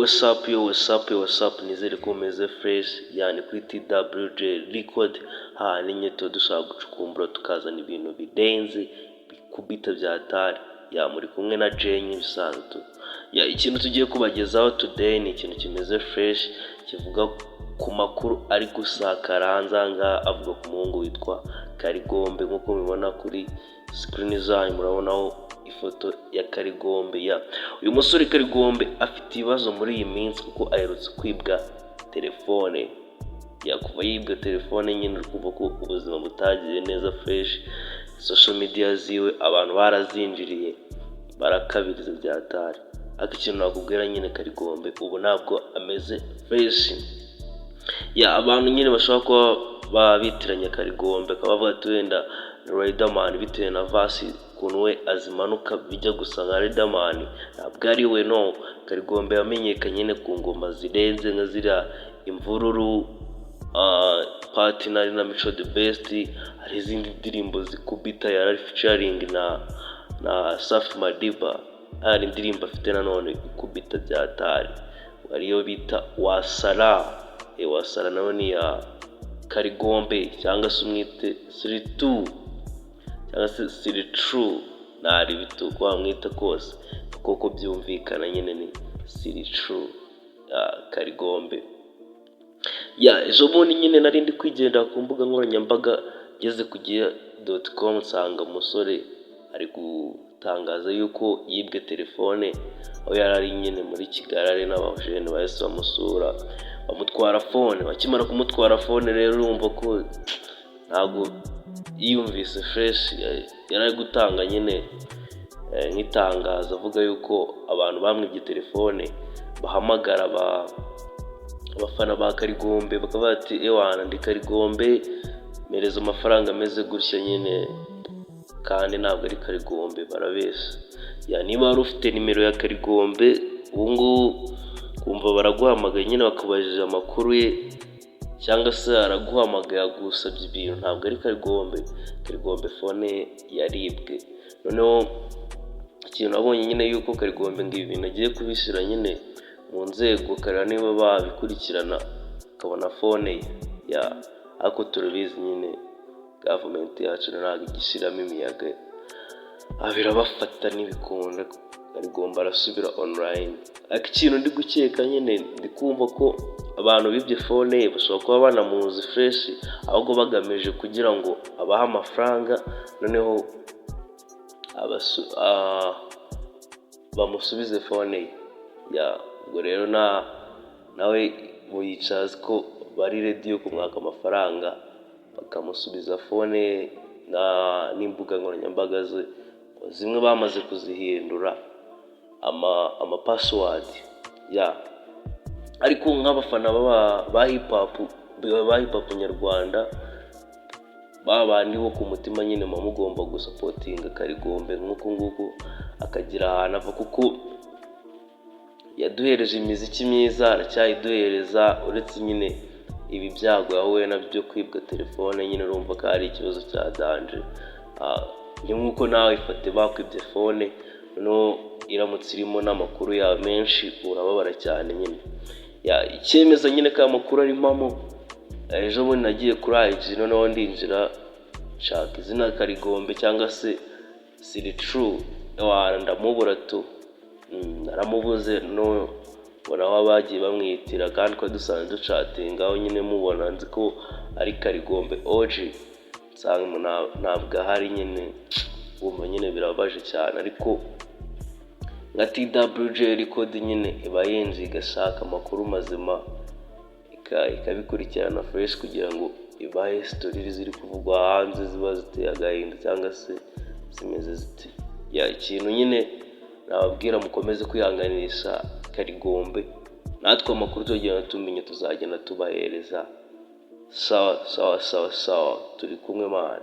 what's up nizere ko umeze fresh yani kuri TWJ record n'inyito dushaka gucukumbura tukazana ibintu bidenze bikubita byatari muri kumwe na Jenny bisanzwe ikintu tugiye kubagezaho today ni ikintu kimeze fresh kivuga ku makuru ari gusakara hanzanga avuga ku muhungu witwa Karigombe nkuko mubibona kuri screen zanyu murabonaho ifoto ya Karigombe uyu musore Karigombe afite ibibazo muri iyi minsi kuko aherutse kwibwa telefone kuva yibwa telefone nyine kuva ko ubuzima butagiye neza fresh social media ziwe abantu barazinjiriye barakabiriza byatari ikintu nakubwira nyine Karigombe ubu ntabwo ameze fresh abantu nyine bashaka ko babitiranya Karigombe kabavuga ati wenda Riderman bitewe na vasi kuntu we azimanuka bijya gusa nka Riderman ntabwo ari we no Karigombe yamenyekanye nyine ku ngoma zirenze nka zira imvururu partner na Mico the Best hari izindi ndirimbo zikubita yari featuring na Safi Madiba hari indirimbo afite nanone ikubita byatari ariyo bita wasara nawe ni ya Karigombe cyangwa se umwite Siritu cyangwa se Siritrue nari bituko wamwita kose kuko byumvikana nyine ni Siritrue Karigombe ejo bundi nyine nari ndi kwigenda ku mbuga nkoranyambaga ngeze ku gihe.com nsanga umusore ari gutangaza yuko yibwe telefone aho yarari nyine muri Kigali n'abajene bahise bamusura bamutwara phone bakimara kumutwara phone rero urumva ko ntago yiyumvise fresh yari gutanga nyine nk'itangaza avuga yuko abantu bamwibye telefone bahamagara abafana ba Karigombe bakavuga ati ndi Karigombe mereza amafaranga ameze gutya nyine kandi ntabwo ari Karigombe barabesha niba wari ufite nimero ya Karigombe ubungu kumva baraguhamagaye nyine bakubajije amakuru ye cyangwa se araguhamagaye gusabye ibintu ntabwo ari Karigombe phone yaribwe noneho ikintu nabonye nyine yuko Karigombe ngo ibintu agiye kubishyira nyine mu nzego karira niba babikurikirana akabona phone ye ako turubizi nyine government yacu ntabwo igishyiramo imiyaga birabafata n'ibikunda Karigombe arasubira online ikintu ndi gukeka nyine ndi kumva ko abantu bibye phone bashobora kuba banamuzi fresh ahubwo bagamije kugira ngo abaha amafaranga noneho bamusubize phone ubwo rero nawe muyicaza ko bari ready yo kumwaka amafaranga bakamusubiza phone n'imbuga nkoranyambaga ze zimwe bamaze kuzihindura ama password ariko nk'abafana ba hip hop nyarwanda babandi bo ku mutima nyine mugomba gusupportinga Karigombe nguko akagira ahantu ava kuko yaduhereje imiziki myiza aracyayiduhereza uretse nyine ibi byago yahuye nabyo kwibwa telefone nyine urumva ko ari ikibazo cya danger nkuko nawe ifate bakwibye phone no iramutse irimo n'amakuru ya menshi urababara cyane nyine icyemeza nyine ko amakuru ari mamo ejo bundi nagiye kuri IG noneho ndinjira nshaka izina Karigombe cyangwa se Siritrue ndamubura tu naramubuze no aho bagiye bamwitira kandi ko dusanzwe ducatinga aho nyine mubona nzi ko ari Karigombe OG nsanga ntabwo ahari nyine wumva nyine birabaje cyane ariko nka TWJ record nyine iba yenze igashaka amakuru mazima ikabikurikirana fresh kugira ngo ibahe story ziri kuvugwa hanze ziba ziteye agahinda cyangwa se zimeze ziti ikintu nyine nababwira mukomeze kwihanganisha Karigombe natwe amakuru tugenda tumenye tuzagenda tubahereza sawa turi kumwe man.